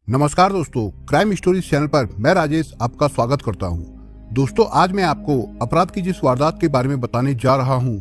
नमस्कार दोस्तों, crime stories channel पर मैं राजेश आपका स्वागत करता हूं। दोस्तों, आज मैं आपको अपराध की जिस वारदात के बारे में बताने जा रहा हूं,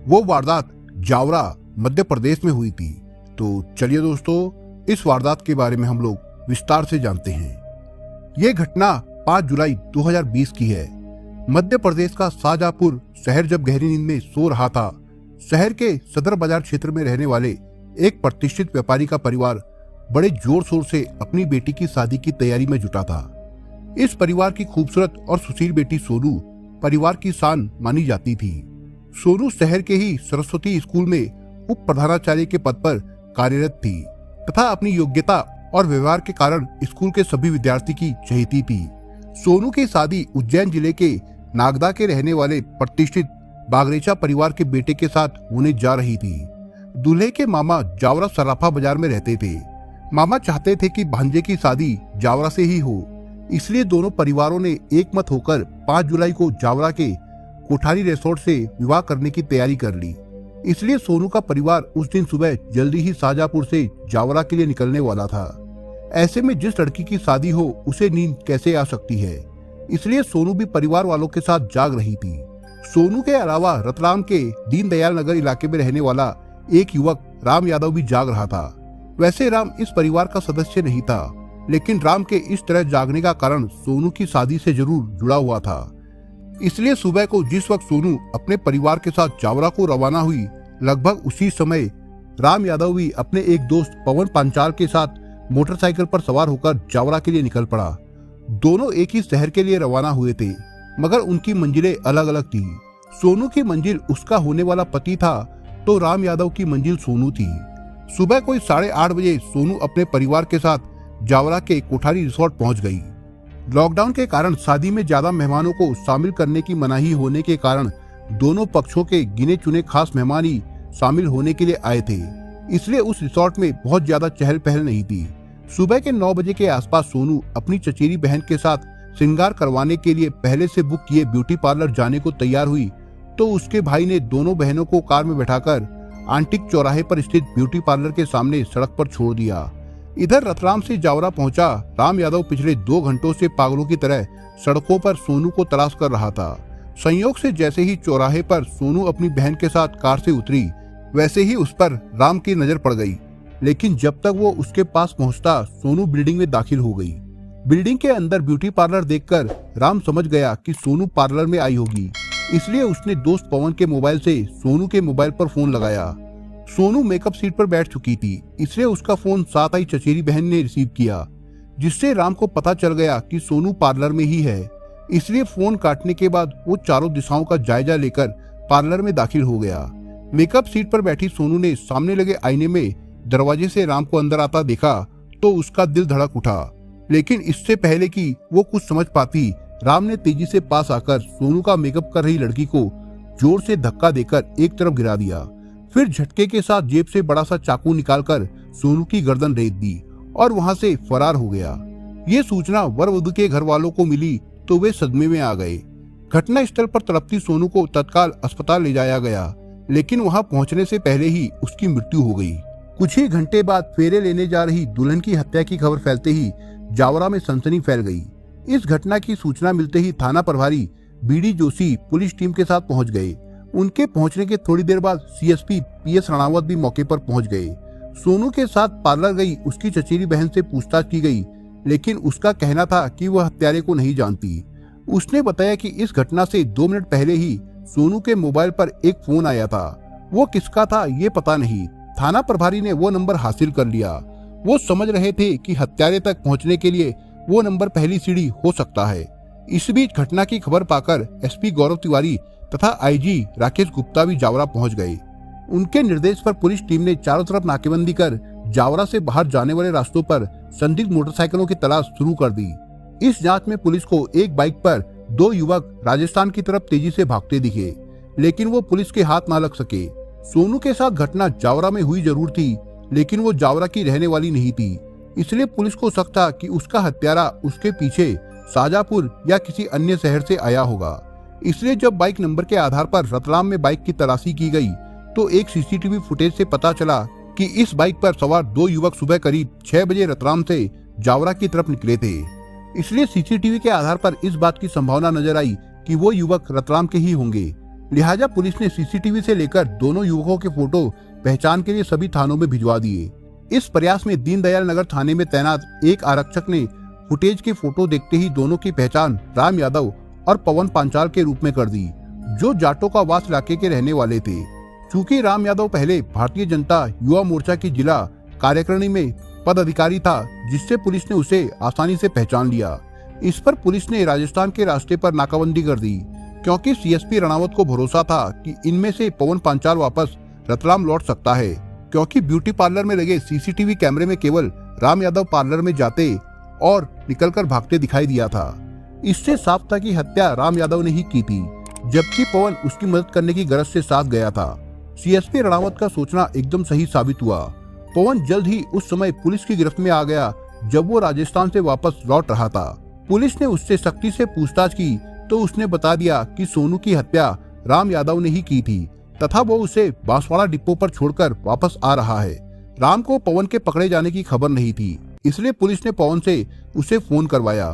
वो वारदात जावरा मध्य प्रदेश में हुई थी। तो चलिए दोस्तों, इस वारदात के बारे में हम लोग विस्तार से जानते हैं। ये घटना 5 जुलाई 2020 की है। मध्य प्रदेश का शाहजहांपुर शहर जब गहरी नींद में सो रहा था, शहर के सदर बाजार क्षेत्र में रहने वाले एक प्रतिष्ठित व्यापारी का परिवार बड़े जोर शोर से अपनी बेटी की शादी की तैयारी में जुटा था। इस परिवार की खूबसूरत और सुशील बेटी सोनू परिवार की शान मानी जाती थी। सोनू शहर के ही सरस्वती स्कूल में उप प्रधानाचार्य के पद पर कार्यरत थी तथा अपनी योग्यता और व्यवहार के कारण स्कूल के सभी विद्यार्थी की चहेती थी। सोनू की शादी उज्जैन जिले के नागदा के रहने वाले प्रतिष्ठित बागरेचा परिवार के बेटे के साथ होने जा रही थी। दूल्हे के मामा जावरा सराफा बाजार में रहते थे। मामा चाहते थे कि भांजे की शादी जावरा से ही हो, इसलिए दोनों परिवारों ने एकमत होकर 5 जुलाई को जावरा के कोठारी रिसोर्ट से विवाह करने की तैयारी कर ली। इसलिए सोनू का परिवार उस दिन सुबह जल्दी ही शाहजहांपुर से जावरा के लिए निकलने वाला था। ऐसे में जिस लड़की की शादी हो उसे नींद कैसे आ सकती है, इसलिए सोनू भी परिवार वालों के साथ जाग रही थी। सोनू के अलावा रतलाम के दीनदयाल नगर इलाके में रहने वाला एक युवक राम यादव भी जाग रहा था। वैसे राम इस परिवार का सदस्य नहीं था, लेकिन राम के इस तरह जागने का कारण सोनू की शादी से जरूर जुड़ा हुआ था। इसलिए सुबह को जिस वक्त सोनू अपने परिवार के साथ जावरा को रवाना हुई, लगभग उसी समय राम यादव भी अपने एक दोस्त पवन पांचाल के साथ मोटरसाइकिल पर सवार होकर जावरा के लिए निकल पड़ा। दोनों एक ही शहर के लिए रवाना हुए थे, मगर उनकी मंजिलें अलग अलग थी। सोनू की मंजिल उसका होने वाला पति था, तो राम यादव की मंजिल सोनू थी। सुबह कोई 8:30 बजे सोनू अपने परिवार के साथ जावरा के कोठारी रिसोर्ट पहुंच गई। लॉकडाउन के कारण शादी में ज्यादा मेहमानों को शामिल करने की मनाही होने के कारण दोनों पक्षों के गिने चुने खास मेहमान ही शामिल होने के लिए आए थे, इसलिए उस रिसोर्ट में बहुत ज्यादा चहल पहल नहीं थी। सुबह के 9 बजे के आसपास सोनू अपनी चचेरी बहन के साथ श्रृंगार करवाने के लिए पहले से बुक किए ब्यूटी पार्लर जाने को तैयार हुई, तो उसके भाई ने दोनों बहनों को कार में बैठाकर आंटिक चौराहे पर स्थित ब्यूटी पार्लर के सामने सड़क पर छोड़ दिया। इधर रतलाम से जावरा पहुंचा राम यादव पिछले 2 घंटों से पागलों की तरह सड़कों पर सोनू को तलाश कर रहा था। संयोग से जैसे ही चौराहे पर सोनू अपनी बहन के साथ कार से उतरी, वैसे ही उस पर राम की नजर पड़ गई। लेकिन जब तक वो उसके पास पहुंचता, सोनू बिल्डिंग में दाखिल हो गई। बिल्डिंग के अंदर ब्यूटी पार्लर देखकर राम समझ गया कि सोनू पार्लर में आई होगी, इसलिए उसने दोस्त पवन के मोबाइल से सोनू के मोबाइल पर फोन लगाया। सोनू मेकअप सीट पर बैठ चुकी थी, इसलिए उसका फोन साथ आई चचेरी बहन ने रिसीव किया, जिससे राम को पता चल गया कि सोनू पार्लर में ही है। इसलिए फोन काटने के बाद वो चारों दिशाओं का जायजा लेकर पार्लर में दाखिल हो गया। मेकअप सीट पर बैठी सोनू ने सामने लगे आईने में दरवाजे से राम को अंदर आता देखा, तो उसका दिल धड़क उठा। लेकिन इससे पहले कि वो कुछ समझ पाती, राम ने तेजी से पास आकर सोनू का मेकअप कर रही लड़की को जोर से धक्का देकर एक तरफ गिरा दिया। फिर झटके के साथ जेब से बड़ा सा चाकू निकालकर सोनू की गर्दन रेत दी और वहां से फरार हो गया। ये सूचना वर वधू के घर वालों को मिली तो वे सदमे में आ गए। घटना स्थल पर तड़पती सोनू को तत्काल अस्पताल ले जाया गया, लेकिन वहां पहुंचने से पहले ही उसकी मृत्यु हो गई। कुछ ही घंटे बाद फेरे लेने जा रही दुल्हन की हत्या की खबर फैलते ही जावरा में सनसनी फैल गई। इस घटना की सूचना मिलते ही थाना प्रभारी बीडी जोशी पुलिस टीम के साथ पहुंच गए। उनके पहुंचने के थोड़ी देर बाद सीएसपी पीएस राणावत भी मौके पर पहुंच गए। सोनू के साथ पार्लर गई उसकी चचेरी बहन से पूछताछ की गई, लेकिन उसका कहना था कि वह हत्यारे को नहीं जानती। उसने बताया कि इस घटना से 2 मिनट पहले ही सोनू के मोबाइल पर एक फोन आया था। वो किसका था ये पता नहीं। थाना प्रभारी ने वो नंबर हासिल कर लिया। वो समझ रहे थे कि हत्यारे तक पहुंचने के लिए वो नंबर पहली सीढ़ी हो सकता है। इस बीच घटना की खबर पाकर एसपी गौरव तिवारी तथा आईजी राकेश गुप्ता भी जावरा पहुंच गए। उनके निर्देश पर पुलिस टीम ने चारों तरफ नाकेबंदी कर जावरा से बाहर जाने वाले रास्तों पर संदिग्ध मोटरसाइकिलों की तलाश शुरू कर दी। इस जांच में पुलिस को एक बाइक पर 2 युवक राजस्थान की तरफ तेजी से भागते दिखे, लेकिन वो पुलिस के हाथ न लग सके। सोनू के साथ घटना जावरा में हुई जरूर थी, लेकिन वो जावरा की रहने वाली नहीं थी, इसलिए पुलिस को शक था कि उसका हत्यारा उसके पीछे शाहजहांपुर या किसी अन्य शहर से आया होगा। इसलिए जब बाइक नंबर के आधार पर रतलाम में बाइक की तलाशी की गई, तो एक सीसीटीवी फुटेज से पता चला कि इस बाइक पर सवार 2 युवक सुबह करीब 6 बजे रतलाम से जावरा की तरफ निकले थे। इसलिए सीसीटीवी के आधार पर इस बात की संभावना नजर आई कि वो युवक रतलाम के ही होंगे। लिहाजा पुलिस ने सीसीटीवी से लेकर दोनों युवकों के फोटो पहचान के लिए सभी थानों में भिजवा दिए। इस प्रयास में दीनदयाल नगर थाने में तैनात एक आरक्षक ने फुटेज के फोटो देखते ही दोनों की पहचान राम यादव और पवन पांचाल के रूप में कर दी, जो जाटों का वास इलाके के रहने वाले थे। चूंकि राम यादव पहले भारतीय जनता युवा मोर्चा की जिला कार्यकारिणी में पद अधिकारी था, जिससे पुलिस ने उसे आसानी से पहचान लिया। इस पर पुलिस ने राजस्थान के रास्ते पर नाकाबंदी कर दी, क्योंकि सीएसपी रणावत को भरोसा था कि इनमें से पवन पांचाल वापस रतलाम लौट सकता है, क्योंकि ब्यूटी पार्लर में लगे सीसीटीवी कैमरे में केवल राम यादव पार्लर में जाते और निकलकर भागते दिखाई दिया था। इससे साफ था कि हत्या राम यादव ने ही की थी, जबकि पवन उसकी मदद करने की गरज से साथ गया था। सीएसपी रणावत का सोचना एकदम सही साबित हुआ। पवन जल्द ही उस समय पुलिस की गिरफ्त में आ गया, जब वो राजस्थान से वापस लौट रहा था। पुलिस ने उससे सख्ती से पूछताछ की तो उसने बता दिया कि सोनू की हत्या राम यादव ने ही की थी तथा वो उसे बांसवाड़ा डिपो पर छोड़कर वापस आ रहा है। राम को पवन के पकड़े जाने की खबर नहीं थी, इसलिए पुलिस ने पवन से उसे फोन करवाया।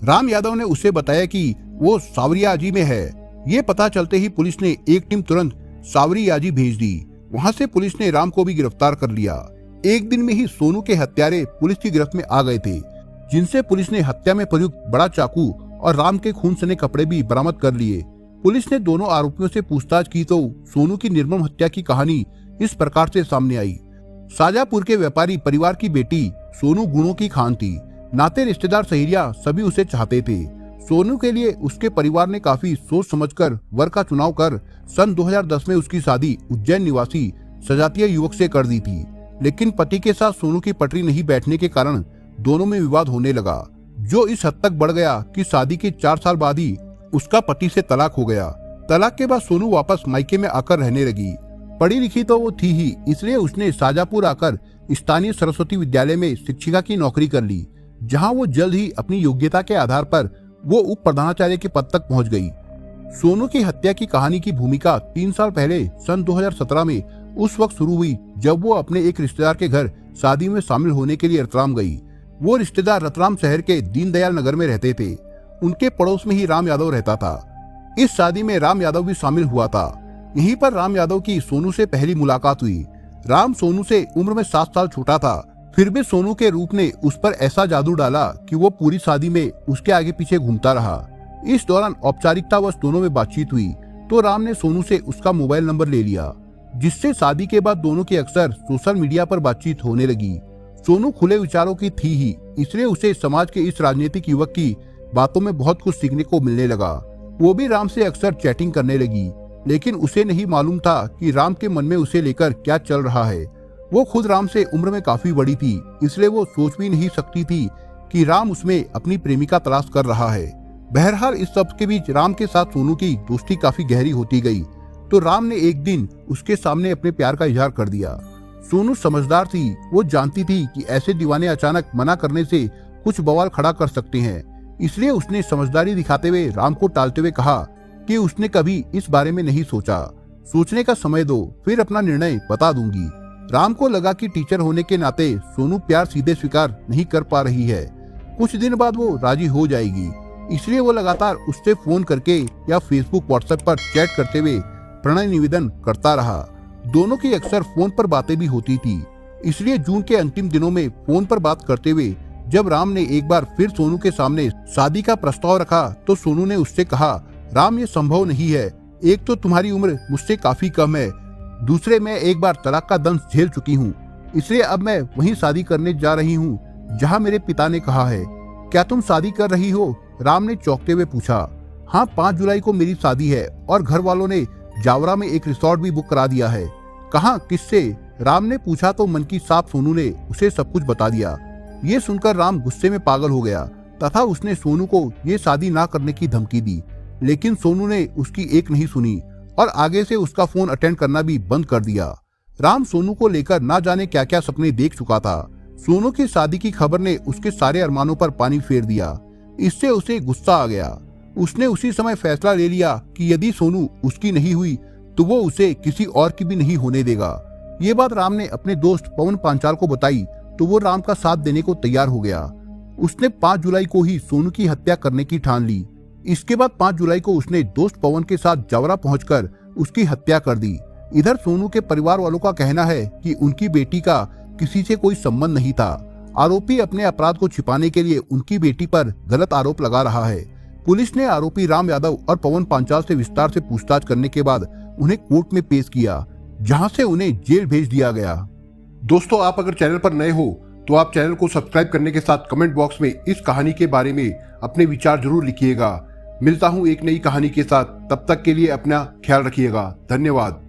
राम यादव ने उसे बताया कि वो सावरियाजी में है। ये पता चलते ही पुलिस ने एक टीम तुरंत सावरियाजी भेज दी। वहां से पुलिस ने राम को भी गिरफ्तार कर लिया। एक दिन में ही सोनू के हत्यारे पुलिस की गिरफ्त में आ गए थे, जिनसे पुलिस ने हत्या में प्रयुक्त बड़ा चाकू और राम के खून सने कपड़े भी बरामद कर लिए। पुलिस ने दोनों आरोपियों से पूछताछ की तो सोनू की निर्मम हत्या की कहानी इस प्रकार से सामने आई। शाजापुर के व्यापारी परिवार की बेटी सोनू गुणों की खान थी। नाते रिश्तेदार सहेलियां सभी उसे चाहते थे। सोनू के लिए उसके परिवार ने काफी सोच समझकर वर का चुनाव कर सन 2010 में उसकी शादी उज्जैन निवासी सजातीय युवक से कर दी थी। लेकिन पति के साथ सोनू की पटरी नहीं बैठने के कारण दोनों में विवाद होने लगा, जो इस हद तक बढ़ गया कि शादी के 4 साल बाद ही उसका पति से तलाक हो गया। तलाक के बाद सोनू वापस मायके में आकर रहने लगी। पढ़ी लिखी तो वो थी ही, इसलिए उसने शाजापुर आकर स्थानीय सरस्वती विद्यालय में शिक्षिका की नौकरी कर ली, जहां वो जल्द ही अपनी योग्यता के आधार पर वो उप प्रधानाचार्य के पद तक पहुंच गई। सोनू की हत्या की कहानी की भूमिका 3 साल पहले सन 2017 में उस वक्त शुरू हुई जब वो अपने एक रिश्तेदार के घर शादी में शामिल होने के लिए रतलाम गई। वो रिश्तेदार रतलाम शहर के दीनदयाल नगर में रहते थे। उनके पड़ोस में ही राम यादव रहता था। इस शादी में राम यादव भी शामिल हुआ था। यहीं पर राम यादव की सोनू से पहली मुलाकात हुई। राम सोनू से उम्र में 7 साल छोटा था, फिर भी सोनू के रूप ने उस पर ऐसा जादू डाला कि वो पूरी शादी में उसके आगे पीछे घूमता रहा। इस दौरान औपचारिकतावश दोनों में बातचीत हुई तो राम ने सोनू से उसका मोबाइल नंबर ले लिया, जिससे शादी के बाद दोनों की अक्सर सोशल मीडिया पर बातचीत होने लगी। सोनू खुले विचारों की थी ही, इसलिए उसे समाज के इस राजनीतिक युवक की बातों में बहुत कुछ सीखने को मिलने लगा। वो भी राम से अक्सर चैटिंग करने लगी, लेकिन उसे नहीं मालूम था कि राम के मन में उसे लेकर क्या चल रहा है। वो खुद राम से उम्र में काफी बड़ी थी, इसलिए वो सोच भी नहीं सकती थी कि राम उसमें अपनी प्रेमिका तलाश कर रहा है। बहरहाल इस सब के बीच राम के साथ सोनू की दोस्ती काफी गहरी होती गई, तो राम ने एक दिन उसके सामने अपने प्यार का इजहार कर दिया। सोनू समझदार थी, वो जानती थी कि ऐसे दीवाने अचानक मना करने से कुछ बवाल खड़ा कर सकते हैं, इसलिए उसने समझदारी दिखाते हुए राम को टालते हुए कहा कि उसने कभी इस बारे में नहीं सोचा, सोचने का समय दो, फिर अपना निर्णय बता दूंगी। राम को लगा कि टीचर होने के नाते सोनू प्यार सीधे स्वीकार नहीं कर पा रही है, कुछ दिन बाद वो राजी हो जाएगी, इसलिए वो लगातार उससे फोन करके या फेसबुक व्हाट्सएप पर चैट करते हुए प्रणय निवेदन करता रहा। दोनों की अक्सर फोन पर बातें भी होती थी, इसलिए जून के अंतिम दिनों में फोन पर बात करते हुए जब राम ने एक बार फिर सोनू के सामने शादी का प्रस्ताव रखा तो सोनू ने उससे कहा, राम ये संभव नहीं है, एक तो तुम्हारी उम्र मुझसे काफी कम है, दूसरे मैं एक बार तलाक का दंश झेल चुकी हूँ, इसलिए अब मैं वहीं शादी करने जा रही हूँ जहाँ मेरे पिता ने कहा है। क्या तुम शादी कर रही हो? राम ने चौंकते हुए पूछा। हाँ, 5 जुलाई को मेरी शादी है और घर वालों ने जावरा में एक रिसोर्ट भी बुक करा दिया है। कहाँ, किससे? राम ने पूछा तो मन की साफ सोनू ने उसे सब कुछ बता दिया। ये सुनकर राम गुस्से में पागल हो गया तथा उसने सोनू को ये शादी ना करने की धमकी दी, लेकिन सोनू ने उसकी एक नहीं सुनी और आगे से उसका फोन अटेंड करना भी बंद कर दिया। राम सोनू को लेकर ना जाने क्या क्या सपने देख चुका था। सोनू की शादी की खबर ने उसके सारे अरमानों पर पानी फेर दिया। इससे उसे गुस्सा आ गया। उसने उसी समय फैसला ले लिया कि यदि सोनू उसकी नहीं हुई तो वो उसे किसी और की भी नहीं होने देगा। ये बात राम ने अपने दोस्त पवन पांचाल को बताई तो वो राम का साथ देने को तैयार हो गया। उसने 5 जुलाई को ही सोनू की हत्या करने की ठान ली। इसके बाद 5 जुलाई को उसने दोस्त पवन के साथ जावरा पहुंचकर उसकी हत्या कर दी। इधर सोनू के परिवार वालों का कहना है कि उनकी बेटी का किसी से कोई संबंध नहीं था। आरोपी अपने अपराध को छिपाने के लिए उनकी बेटी पर गलत आरोप लगा रहा है। पुलिस ने आरोपी राम यादव और पवन पांचाल से विस्तार से पूछताछ करने के बाद उन्हें कोर्ट में पेश किया, जहां से उन्हें जेल भेज दिया गया। दोस्तों, आप अगर चैनल पर नए हो तो आप चैनल को सब्सक्राइब करने के साथ कमेंट बॉक्स में इस कहानी के बारे में अपने विचार जरूर लिखिएगा। मिलता हूं एक नई कहानी के साथ, तब तक के लिए अपना ख्याल रखिएगा। धन्यवाद।